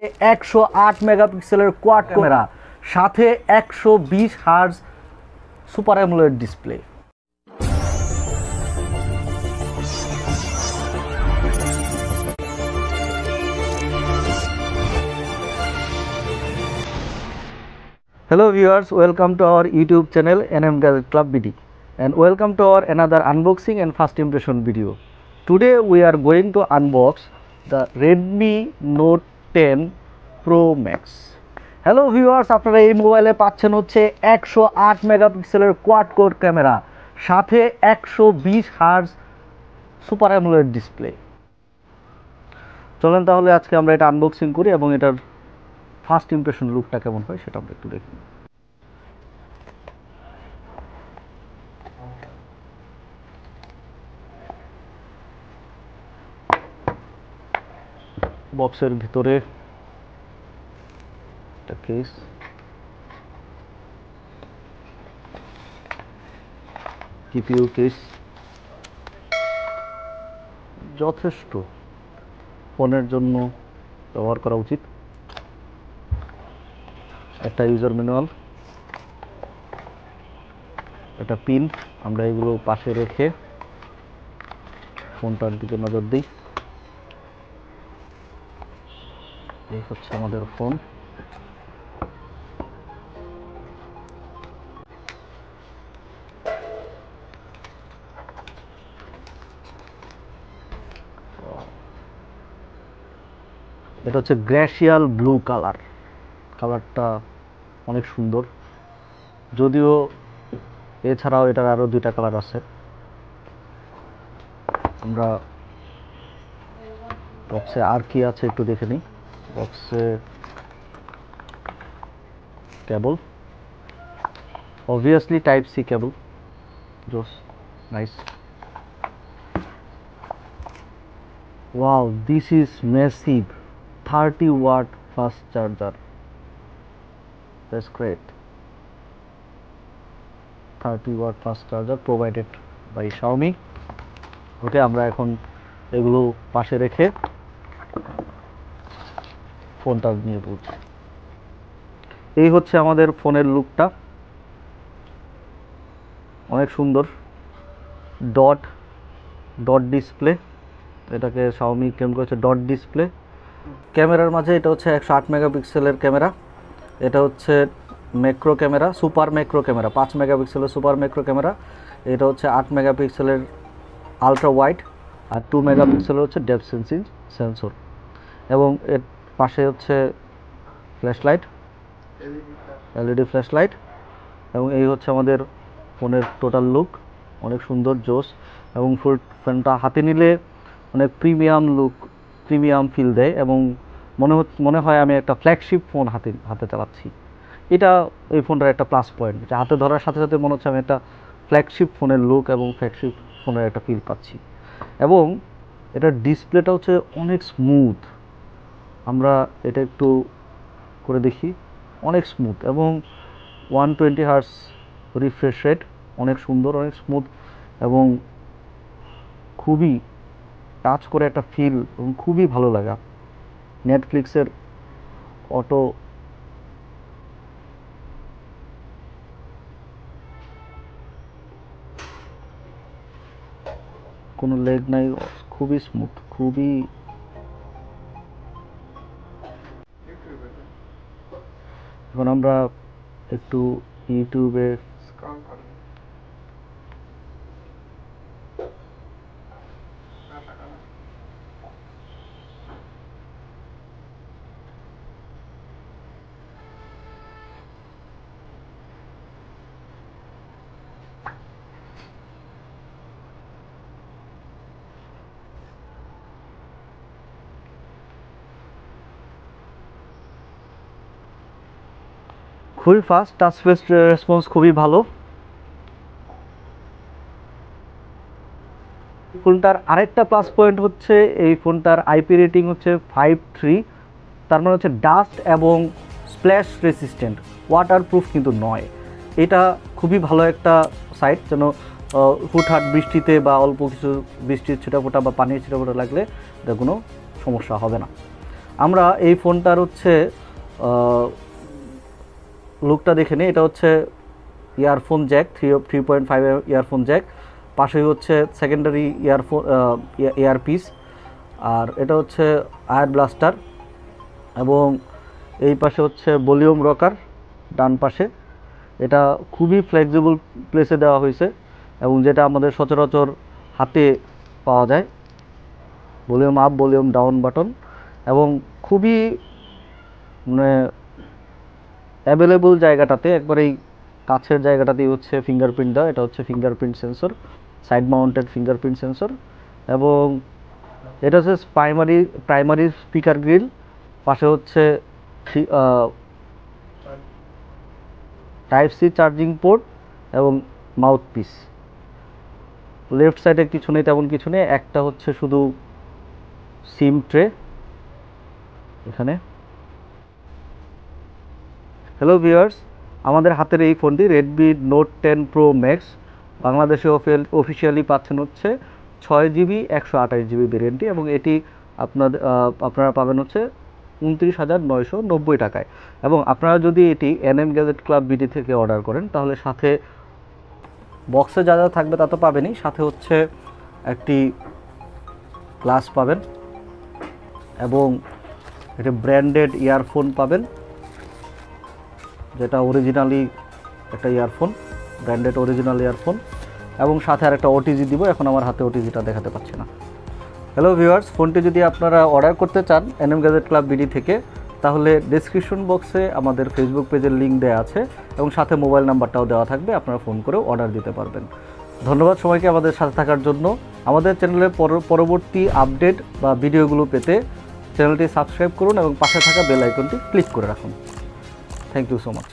108 মেগাপিক্সেলের quad camera, সাথে 120 hertz super AMOLED display. Hello viewers, welcome to our YouTube channel NM Gadget Club BD and welcome to our another unboxing and first impression video. Today we are going to unbox the Redmi Note 10 Pro Max. Hello viewers, আপনারা এই মোবাইলে পাচ্ছেন হচ্ছে 108 মেগাপিক্সেলের quad core camera, সাথে 120 hertz super AMOLED display. চলেন তাহলে আজকে আমরা এটা আনবক্সিং করি এবং এটার ফার্স্ট ইমপ্রেশন লুকটা কেমন হয় সেটা আমরা একটু দেখি। বক্সের ভিতরে একটা কেস, জিপিইউ কেস যথেষ্ট ফোনের জন্য ব্যবহার করা উচিত। একটা ইউজার ম্যানুয়াল, একটা পিন, আমরা এগুলো পাশে রেখে ফোনটার দিকে নজর দিই। এই হচ্ছে আমাদের ফোন। এটা হচ্ছে গ্র্যাসিয়াল ব্লু কালার, কালারটা অনেক সুন্দর, যদিও এছাড়াও এটার আরো দুইটা কালার আছে। আমরা বক্সে আর কি আছে একটু দেখে নিই। বক্সে কেবল, obviously টাইপ সি কেবল, জোস, nice. wow, this is massive 30 watt fast charger, that's great. 30 watt fast charger provided by Xiaomi. ওকে, আমরা এখন এগুলো পাশে রেখে ফোনটা নিয়ে পড়ছি। এই হচ্ছে আমাদের ফোনের লুকটা, অনেক সুন্দর। ডট ডিসপ্লে, এটাকে Xiaomi ক্লেম করেছে ডট ডিসপ্লে। ক্যামেরার মাঝে এটা হচ্ছে 108 মেগাপিক্সেলের ক্যামেরা, এটা হচ্ছে macro camera, super macro camera, 5 মেগাপিক্সেলের সুপার ম্যাক্রো ক্যামেরা। এটা হচ্ছে 8 মেগাপিক্সেলের আলট্রা ওয়াইড, আর 2 মেগাপিক্সেলের হচ্ছে ডেপথ সেন্সিং সেন্সর। এবং এর পাশে হচ্ছে ফ্ল্যাশলাইট, এলইডি ফ্ল্যাশলাইট। এবং এই হচ্ছে আমাদের ফোনের টোটাল লুক, অনেক সুন্দর, জোস। এবং ফোনটা হাতে নিলে অনেক প্রিমিয়াম লুক, প্রিমিয়াম ফিল দেয় এবং মনে হয় আমি একটা ফ্ল্যাগশিপ ফোন হাতে চালাচ্ছি। এটা এই ফোনটার একটা প্লাস পয়েন্ট, যে হাতে ধরার সাথে সাথে মনে হচ্ছে আমি একটা ফ্ল্যাগশিপ ফোনের লুক এবং ফ্ল্যাগশিপ ফোনের একটা ফিল পাচ্ছি। এবং এটার ডিসপ্লেটা হচ্ছে অনেক স্মুথ, আমরা এটা একটু করে দেখি, অনেক স্মুথ। এবং 120 হার্জ রিফ্রেশ রেট, অনেক সুন্দর, অনেক স্মুথ এবং খুবই টাচ করে একটা ফিল এবং খুবই ভালো লাগা। নেটফ্লিক্সের অটো কোনো লেগ নাই, খুবই স্মুথ, খুবই। এখন আমরা একটু ইউটিউবে খুবই ফাস্ট, টাচ বেসড রেসপন্স খুবই ভালো। ফোনটার আরেকটা প্লাস পয়েন্ট হচ্ছে এই ফোনটার আইপি রেটিং হচ্ছে 5.3, তার মানে হচ্ছে ডাস্ট এবং স্প্ল্যাশ রেসিস্ট্যান্ট, ওয়াটারপ্রুফ কিন্তু নয়। এটা খুবই ভালো একটা সাইট, যেন হুটহাট বৃষ্টিতে বা অল্প কিছু বৃষ্টির ছিটাফোঁটা বা পানির ছিটাফোঁটা লাগলে এটা কোনো সমস্যা হবে না। আমরা এই ফোনটার হচ্ছে লুকটা দেখে নিই। এটা হচ্ছে ইয়ারফোন জ্যাক 3.5 ইয়ারফোন জ্যাক, পাশেই হচ্ছে সেকেন্ডারি ইয়ারফোন ইয়ারপিস, আর এটা হচ্ছে আয়ার ব্লাস্টার, এবং এই পাশে হচ্ছে ভলিউম রকার ডান পাশে। এটা খুবই ফ্লেক্সিবল প্লেসে দেওয়া হয়েছে এবং যেটা আমাদের সচরাচর হাতে পাওয়া যায়। Volume up volume down button, এবং খুবই মানে অ্যাভেলেবল জায়গাটাতে একবারেই কাছের জায়গাটাতেই হচ্ছে ফিঙ্গারপ্রিন্ট দেওয়া। এটা হচ্ছে fingerprint sensor, side mounted fingerprint sensor, এবং এটা হচ্ছে প্রাইমারি স্পিকার গ্রিল, পাশে হচ্ছে টাইপ সি চার্জিং পোর্ট এবং মাউথ পিস। লেফট সাইডে কিছু নেই, তেমন কিছু নেই, একটা হচ্ছে শুধু সিম ট্রে এখানে। হ্যালো ভিউয়ার্স, আমাদের হাতের এই ফোনটি রেডমি নোট 10 প্রো ম্যাক্স, বাংলাদেশে অফিসিয়ালি পাচ্ছেন হচ্ছে 6GB 128GB ভেরিয়েন্টটি, এবং এটি আপনারা পাবেন হচ্ছে 29,990 টাকায়। এবং আপনারা যদি এটি এনএম গ্যাজেট ক্লাব বিডি থেকে অর্ডার করেন তাহলে সাথে বক্সে যা যা থাকবে তা তো পাবেনই, সাথে হচ্ছে একটি গ্লাস পাবেন এবং এটা ব্র্যান্ডেড ইয়ারফোন পাবেন, যেটা অরিজিনালি একটা ইয়ারফোন, ব্র্যান্ডেড অরিজিনাল ইয়ারফোন, এবং সাথে আর একটা ওটিজি দিব। এখন আমার হাতে ওটিজিটা দেখাতে পাচ্ছি না। হ্যালো ভিউয়ার্স, ফোনটি যদি আপনারা অর্ডার করতে চান এনএম গ্যাজেট ক্লাব বিডি থেকে, তাহলে ডেসক্রিপশন বক্সে আমাদের ফেসবুক পেজের লিঙ্ক দেওয়া আছে এবং সাথে মোবাইল নাম্বারটাও দেওয়া থাকবে, আপনারা ফোন করেও অর্ডার দিতে পারবেন। ধন্যবাদ সবাইকে আমাদের সাথে থাকার জন্য। আমাদের চ্যানেলের পরবর্তী আপডেট বা ভিডিওগুলো পেতে চ্যানেলটি সাবস্ক্রাইব করুন এবং পাশে থাকা বেল আইকনটি ক্লিক করে রাখুন। Thank you so much.